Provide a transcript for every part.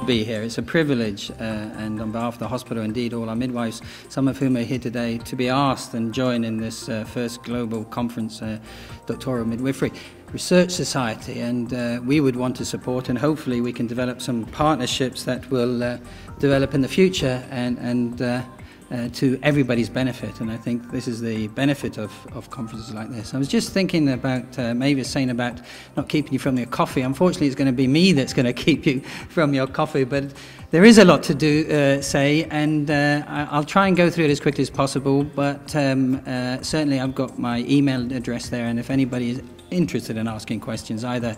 be here. It's a privilege, and on behalf of the hospital, indeed all our midwives, some of whom are here today, to be asked and join in this first global conference, Doctoral Midwifery Research Society, and we would want to support, and hopefully we can develop some partnerships that will develop in the future and to everybody's benefit. And I think this is the benefit of conferences like this. I was just thinking about, Mavis saying about not keeping you from your coffee. Unfortunately, it's going to be me that's going to keep you from your coffee, but there is a lot to do, and I'll try and go through it as quickly as possible, but certainly I've got my email address there, and if anybody is interested in asking questions either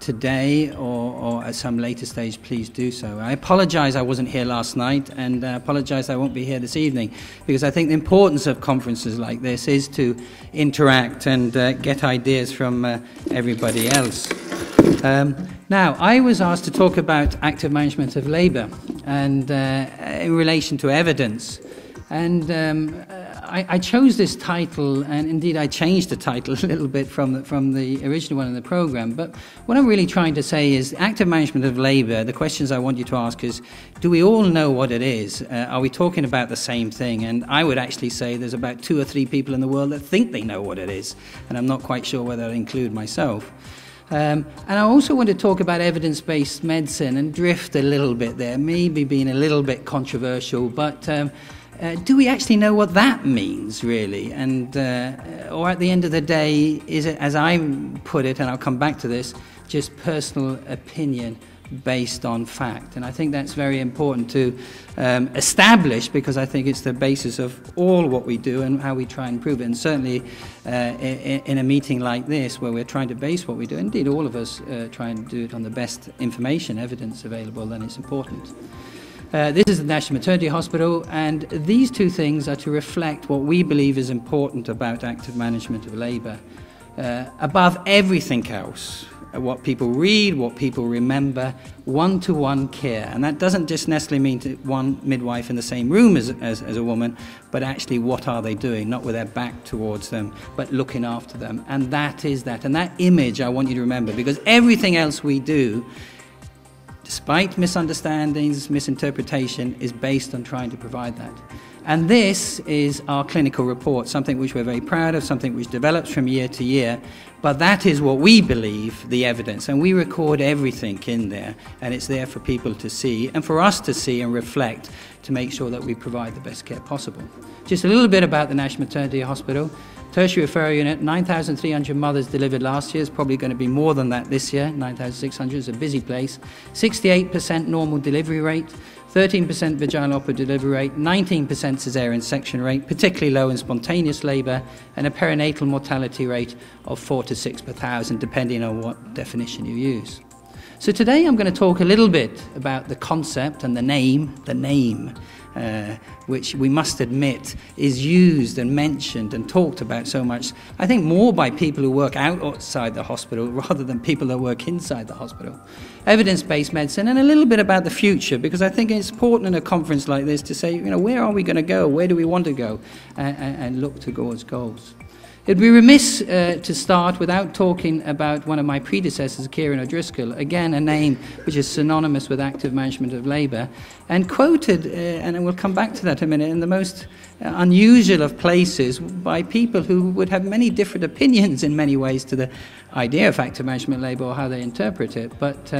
today or at some later stage, please do so. I apologise I wasn't here last night, and I apologise I won't be here this evening, because I think the importance of conferences like this is to interact and get ideas from everybody else. Now, I was asked to talk about active management of labour and in relation to evidence. And I chose this title, and indeed I changed the title a little bit from the original one in the programme. But what I'm really trying to say is active management of labour, the questions I want you to ask is, do we all know what it is? Are we talking about the same thing? And I would actually say there's about 2 or 3 people in the world that think they know what it is. And I'm not quite sure whether I include myself. And I also want to talk about evidence-based medicine and drift a little bit there, maybe being a little bit controversial, but do we actually know what that means, really? And or at the end of the day, is it, as I put it, and I'll come back to this, just personal opinion based on fact? And I think that's very important to establish, because I think it's the basis of all what we do and how we try and improve it. And certainly in a meeting like this, where we're trying to base what we do, indeed all of us try and do it on the best information, evidence available, then it's important. This is the National Maternity Hospital, and these 2 things are to reflect what we believe is important about active management of labour. Above everything else, what people read, what people remember, one-to-one care. And that doesn't just necessarily mean to one midwife in the same room as a woman, but actually what are they doing, not with their back towards them, but looking after them. And that is that. And that image I want you to remember, because everything else we do, despite misunderstandings, misinterpretation, is based on trying to provide that. And this is our clinical report, something which we're very proud of, something which develops from year to year, but that is what we believe, the evidence, and we record everything in there, and it's there for people to see, and for us to see and reflect, to make sure that we provide the best care possible. Just a little bit about the National Maternity Hospital. Tertiary referral unit, 9,300 mothers delivered last year. It's probably going to be more than that this year. 9,600 is a busy place. 68% normal delivery rate, 13% vaginal operative delivery rate, 19% caesarean section rate, particularly low in spontaneous labour, and a perinatal mortality rate of 4 to 6 per thousand, depending on what definition you use. So today I'm going to talk a little bit about the concept and the name, which we must admit is used and mentioned and talked about so much, I think more by people who work outside the hospital rather than people that work inside the hospital. Evidence-based medicine, and a little bit about the future, because I think it's important in a conference like this to say, where are we going to go? Where do we want to go? And look towards goals. It would be remiss to start without talking about one of my predecessors, Kieran O'Driscoll, again a name which is synonymous with active management of labour, and quoted, and we'll come back to that in a minute, in the most unusual of places by people who would have many different opinions in many ways to the idea of active management of labour or how they interpret it, but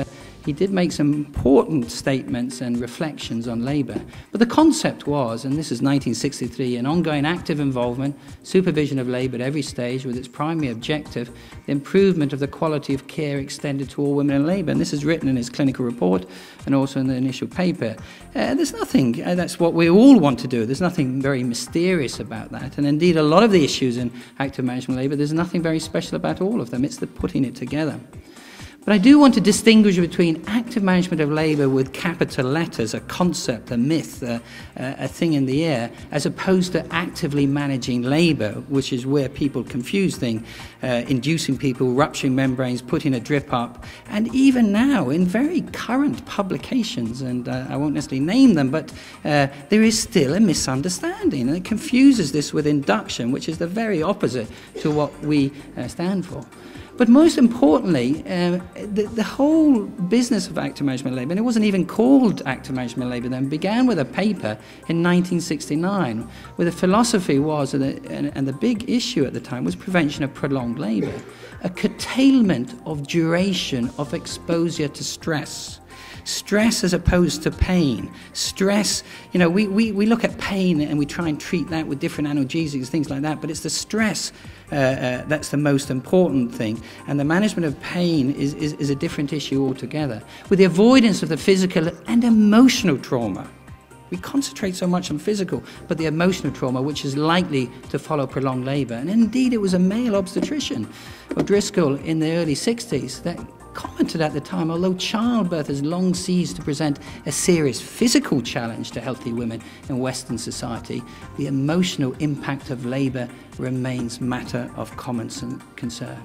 he did make some important statements and reflections on labour. But the concept was, and this is 1963, an ongoing active involvement, supervision of labour at every stage with its primary objective, the improvement of the quality of care extended to all women in labour. And this is written in his clinical report and also in the initial paper. There's nothing, that's what we all want to do. There's nothing very mysterious about that. And indeed, a lot of the issues in active management of labour, there's nothing very special about all of them. It's the putting it together. But I do want to distinguish between active management of labour with capital letters, a concept, a myth, a thing in the air, as opposed to actively managing labour, which is where people confuse things, inducing people, rupturing membranes, putting a drip up, and even now in very current publications, and I won't necessarily name them, but there is still a misunderstanding, and it confuses this with induction, which is the very opposite to what we stand for. But most importantly, the whole business of active management of labour, and it wasn't even called active management of labour then, began with a paper in 1969, where the philosophy was, and the big issue at the time was prevention of prolonged labour, a curtailment of duration of exposure to stress. Stress as opposed to pain. Stress, we look at pain and we try and treat that with different analgesics, things like that, but it's the stress that's the most important thing. And the management of pain is a different issue altogether. With the avoidance of the physical and emotional trauma. We concentrate so much on physical, but the emotional trauma, which is likely to follow prolonged labour. And indeed, it was a male obstetrician, O'Driscoll, in the early 60s, that commented at the time, although childbirth has long ceased to present a serious physical challenge to healthy women in Western society, the emotional impact of labour remains matter of common concern.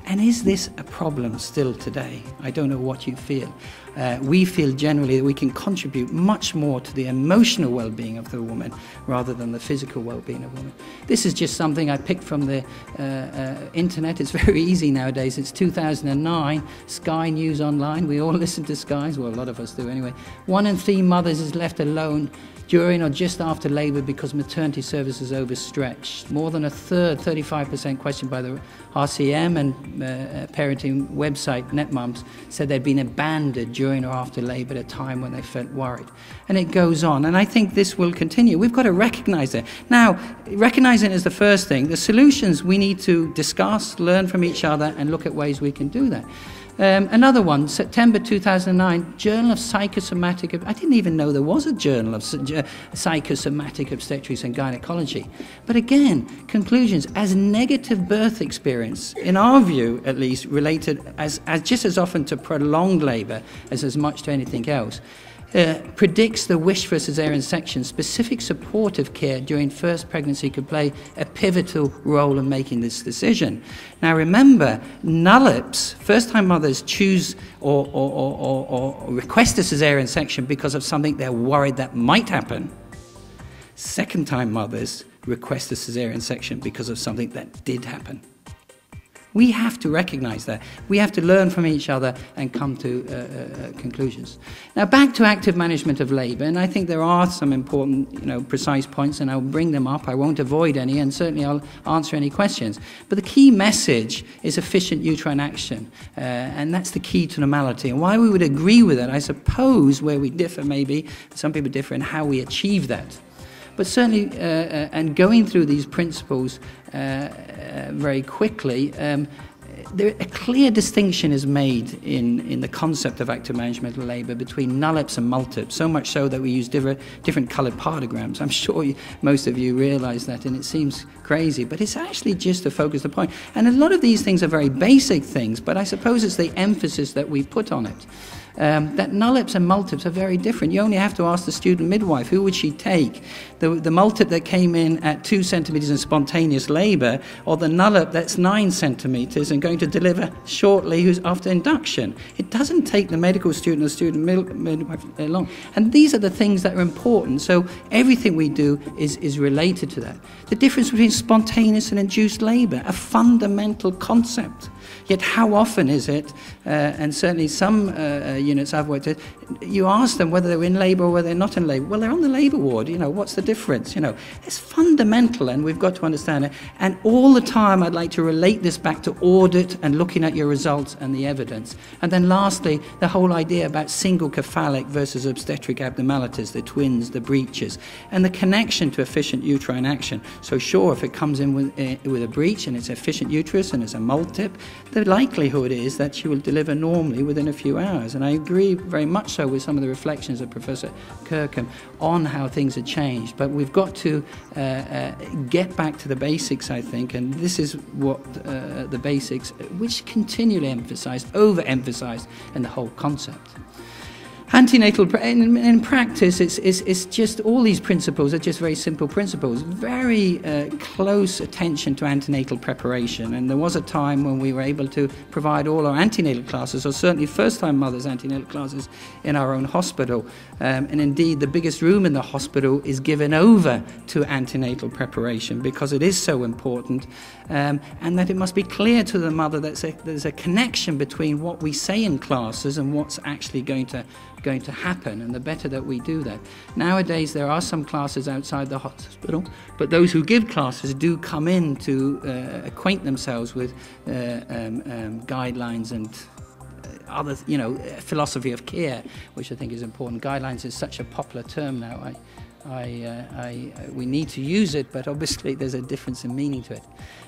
And is this a problem still today? I don't know what you feel. We feel generally that we can contribute much more to the emotional well-being of the woman rather than the physical well-being of the woman. This is just something I picked from the internet. It's very easy nowadays. It's 2009, Sky News Online. We all listen to Sky, well, a lot of us do anyway. 1 in 3 mothers is left alone during or just after labour because maternity service is overstretched. More than a third, 35% questioned by the RCM and parenting website NetMums, said they'd been abandoned during or after labour at a time when they felt worried. And it goes on, and I think this will continue. We've got to recognise it. Now, recognising it is the first thing. The solutions we need to discuss, learn from each other, and look at ways we can do that. Another one, September 2009, Journal of Psychosomatic... I didn't even know there was a Journal of Psychosomatic Obstetrics and Gynecology. But again, conclusions, as negative birth experience, in our view at least, related as just as often to prolonged labour as much to anything else, predicts the wish for caesarean section. Specific supportive care during first pregnancy could play a pivotal role in making this decision. Now remember, nullips, first-time mothers choose or request a caesarean section because of something they're worried that might happen. Second-time mothers request a caesarean section because of something that did happen. We have to recognise that. We have to learn from each other and come to conclusions. Now, back to active management of labour, and I think there are some important, precise points, and I'll bring them up. I won't avoid any, and certainly I'll answer any questions. But the key message is efficient uterine action, and that's the key to normality. And why we would agree with it, I suppose, where we differ maybe, some people differ in how we achieve that. But certainly, and going through these principles very quickly, a clear distinction is made in the concept of active management of labour between nullips and multips, so much so that we use different coloured partograms. I'm sure most of you realise that, and it seems crazy, but it's actually just to focus the point. And a lot of these things are very basic things, but I suppose it's the emphasis that we put on it. That nullips and multips are very different. You only have to ask the student midwife, who would she take? The multip that came in at 2 centimetres in spontaneous labour, or the nullip that's 9 centimetres and going to deliver shortly, who's after induction. It doesn't take the medical student or student midwife long. And these are the things that are important. So everything we do is related to that. The difference between spontaneous and induced labour, a fundamental concept. Yet how often is it, and certainly some units I've worked at, you ask them whether they're in labour or whether they're not in labour. Well, they're on the labour ward, what's the difference? It's fundamental, and we've got to understand it. And all the time I'd like to relate this back to audit and looking at your results and the evidence. And then lastly, the whole idea about single cephalic versus obstetric abnormalities, the twins, the breaches, and the connection to efficient uterine action. So sure, if it comes in with a breach and it's efficient uterus and it's a multip, the likelihood is that she will deliver normally within a few hours. And I agree very much so with some of the reflections of Professor Kirkham on how things have changed. But we've got to get back to the basics, I think, and this is what the basics, which continually emphasised, overemphasised in the whole concept. Antenatal, in practice, it's just all these principles are just very simple principles. Very close attention to antenatal preparation. And there was a time when we were able to provide all our antenatal classes, or certainly first-time mothers' antenatal classes, in our own hospital. And indeed, the biggest room in the hospital is given over to antenatal preparation because it is so important, and that it must be clear to the mother that there's a connection between what we say in classes and what's actually going to happen, and the better that we do that. Nowadays there are some classes outside the hospital, but those who give classes do come in to acquaint themselves with guidelines and other, philosophy of care, which I think is important. Guidelines is such a popular term now. We need to use it, but obviously there's a difference in meaning to it.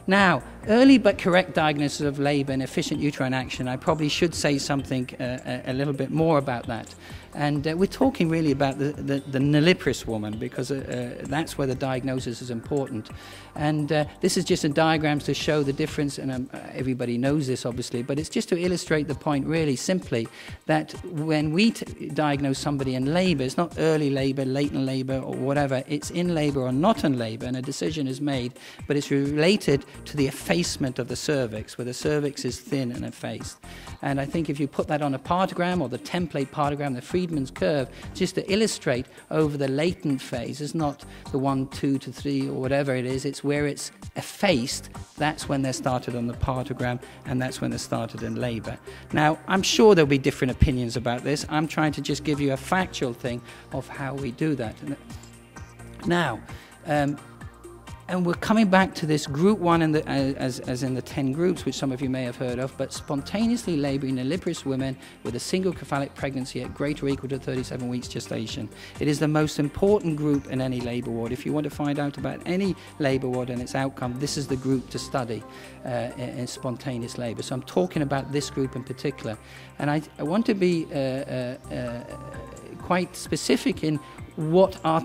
Now, early but correct diagnosis of labour and efficient uterine action, I probably should say something a little bit more about that. And we're talking really about the nulliparous woman, because that's where the diagnosis is important. And this is just a diagram to show the difference, and everybody knows this obviously, but it's just to illustrate the point really simply that when we diagnose somebody in labour, it's not early labour, latent labour or whatever, it's in labour or not in labour, and a decision is made, but it's related to the effacement of the cervix, where the cervix is thin and effaced. And I think if you put that on a partogram, or the template partogram, the Friedman's curve, just to illustrate over the latent phase, it's not the 1, 2 to 3 or whatever it is, it's where it's effaced, that's when they're started on the partogram, and that's when they're started in labour. Now, I'm sure there'll be different opinions about this. I'm trying to just give you a factual thing of how we do that. Now, and we're coming back to this group 1 in as in the 10 groups, which some of you may have heard of, but spontaneously labouring nulliparous women with a single cephalic pregnancy at greater or equal to 37 weeks gestation. It is the most important group in any labour ward. If you want to find out about any labour ward and its outcome, this is the group to study in spontaneous labour. So I'm talking about this group in particular. And I want to be quite specific in what our